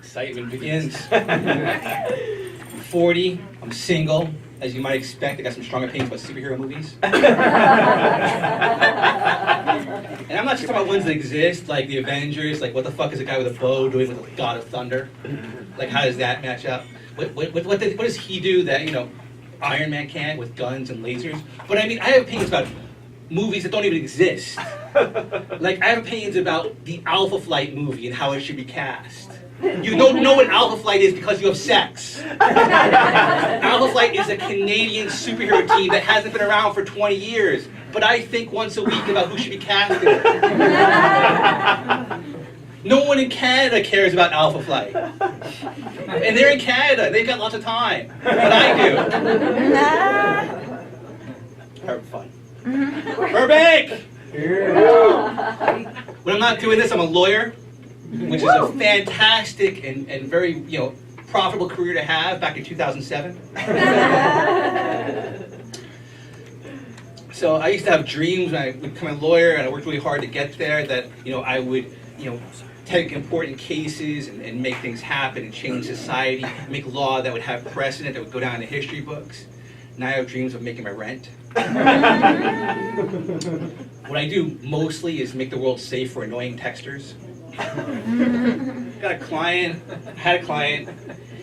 Excitement begins. I'm 40, I'm single, as you might expect. I got some strong opinions about superhero movies. And I'm not just talking about ones that exist, like the Avengers, like what the fuck is a guy with a bow doing with the God of Thunder? Like how does that match up? What does he do that, Iron Man can't with guns and lasers? But I mean, I have opinions about movies that don't even exist. Like, I have opinions about the Alpha Flight movie and how it should be cast. You don't know what Alpha Flight is because you have sex. Alpha Flight is a Canadian superhero team that hasn't been around for 20 years. But I think once a week about who should be casted. No one in Canada cares about Alpha Flight. And they're in Canada. They've got lots of time. But I do. Having fun. Burbank! When I'm not doing this, I'm a lawyer, which is a fantastic and very, profitable career to have back in 2007. So I used to have dreams when I would become a lawyer, and I worked really hard to get there, that, I would, take important cases and make things happen and change society, make law that would have precedent, that would go down in the history books. Now I have dreams of making my rent. What I do mostly is make the world safe for annoying texters. Had a client,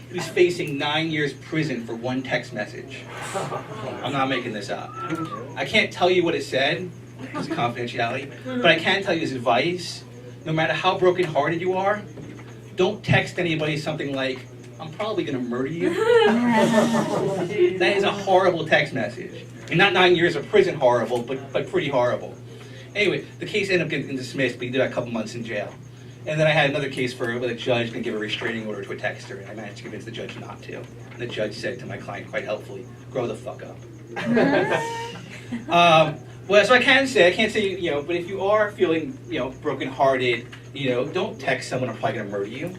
he was facing 9 years prison for one text message. I'm not making this up. I can't tell you what it said, because of confidentiality, but I can tell you his advice. No matter how brokenhearted you are, don't text anybody something like, "I'm probably going to murder you." That is a horrible text message. And not 9 years of prison horrible, but pretty horrible. Anyway, the case ended up getting dismissed, but he did a couple months in jail. And then I had another case where a judge can give a restraining order to a texter, and I managed to convince the judge not to. And the judge said to my client quite helpfully, "Grow the fuck up." Well, so I can't say, but if you are feeling, brokenhearted, don't text someone, "I'm probably going to murder you."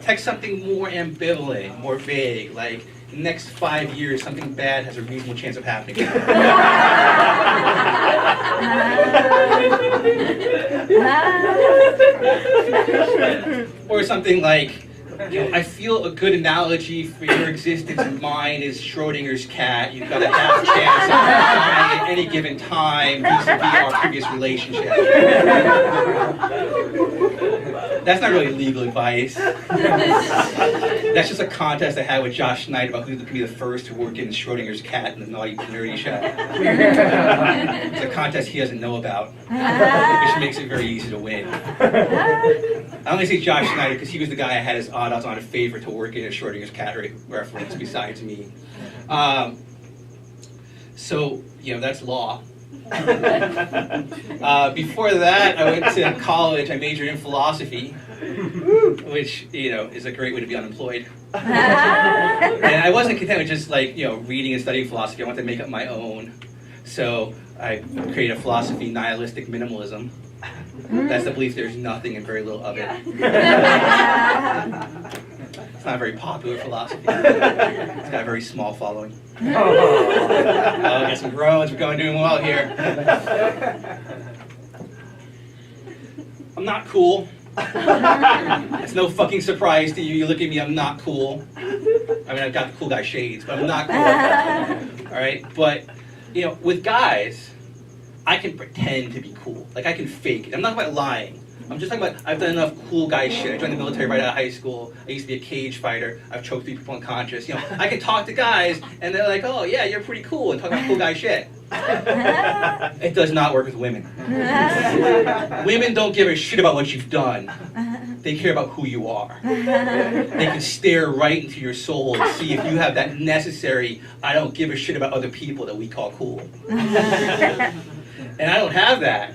Text something more ambivalent, more vague, like, "In the next 5 years, something bad has a reasonable chance of happening." Or something like, "I feel a good analogy for your existence and mine is Schrodinger's cat. You've got a half chance of dying at any given time vis-a-vis our previous relationship." That's not really legal advice. That's just a contest I had with Josh Schneider about who could be the first to work in Schrodinger's cat in the Naughty Nerdy Show. It's a contest he doesn't know about, which makes it very easy to win. I only say Josh Schneider because he was the guy I had as odds-on favorite to work in a Schrodinger's cat reference besides me. So, that's law. Before that, I went to college. I majored in philosophy, which, is a great way to be unemployed. And I wasn't content with just, reading and studying philosophy. I wanted to make up my own. So I created a philosophy, nihilistic minimalism. That's the belief there's nothing and very little of it. It's not a very popular philosophy. It's got a very small following. Got some groans. We're doing well here. I'm not cool. It's no fucking surprise to you. You look at me, I'm not cool. I mean, I've got the cool guy shades, but I'm not cool. All right? But, with guys, I can pretend to be cool. Like, I can fake it. I'm not talking about lying. I'm just talking about, I've done enough cool guy shit. I joined the military right out of high school. I used to be a cage fighter. I've choked 3 people unconscious. I can talk to guys, and they're like, "Oh, yeah, you're pretty cool," and talk about cool guy shit. It does not work with women. Women don't give a shit about what you've done. They care about who you are. They can stare right into your soul and see if you have that necessary, "I don't give a shit about other people" that we call cool. And I don't have that.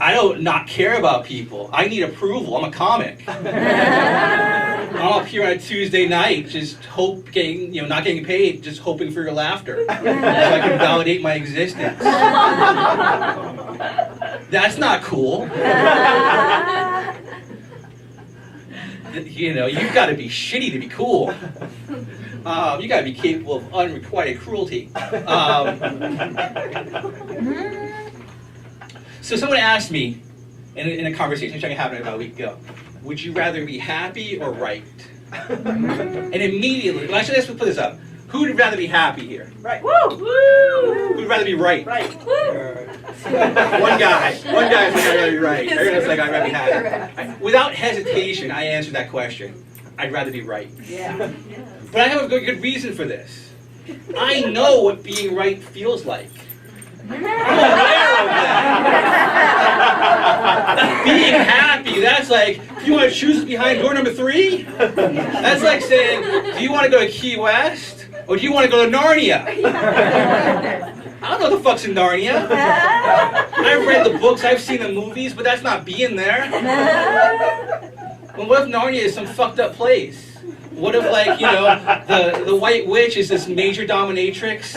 I don't not care about people. I need approval. I'm a comic. I'll appear on a Tuesday night, just not getting paid, just hoping for your laughter, so I can validate my existence. That's not cool. You've got to be shitty to be cool. You got to be capable of unrequited cruelty. So someone asked me in a conversation which I happened about a week ago, would you rather be happy or right? And immediately, well, actually, let's put this up. Who would rather be happy here? Right. Woo! Woo! Who would rather be right? Right. Woo! One guy is like, I'd rather be right. Everyone's like, I'd rather be happy. Without hesitation, I answer that question. I'd rather be right. Yeah. But I have a good reason for this. I know what being right feels like. I'm aware of that. Being happy, that's like, do you want to choose behind door number 3? That's like saying, do you want to go to Key West? Or do you want to go to Narnia? I don't know what the fuck's in Narnia. I've read the books, I've seen the movies, but that's not being there. Well, what if Narnia is some fucked up place? What if, like, you know, the White Witch is this major dominatrix,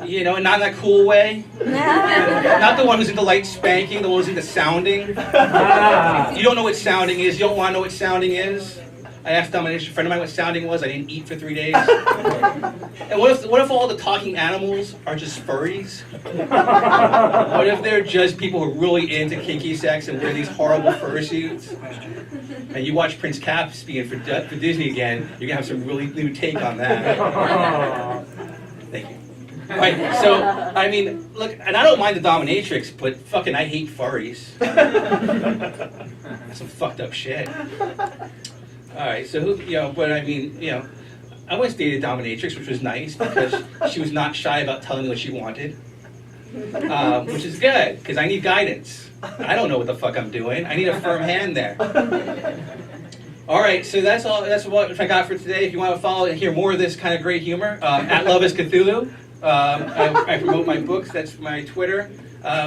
you know, and not in that cool way? Not the one who's into light spanking, the one who's into sounding. You don't know what sounding is, you don't want to know what sounding is. I asked a friend of mine what sounding was, I didn't eat for 3 days. And what if all the talking animals are just furries? What if they're just people who are really into kinky sex and wear these horrible fursuits? And you watch Prince Caspian for Disney again, you're going to have some really new take on that. Thank you. All right, so, I mean, look, and I don't mind the dominatrix, but fucking I hate furries. That's some fucked up shit. All right, so who, you know, but I mean, you know, I once dated a dominatrix, which was nice because she was not shy about telling me what she wanted, which is good because I need guidance. I don't know what the fuck I'm doing. I need a firm hand there. All right, so that's all. That's what I got for today. If you want to follow and hear more of this kind of great humor, at Love is Cthulhu. I promote my books. That's my Twitter.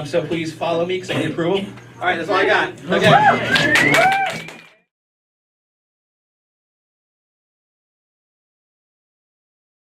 So please follow me because I need approval. All right, that's all I got. Okay.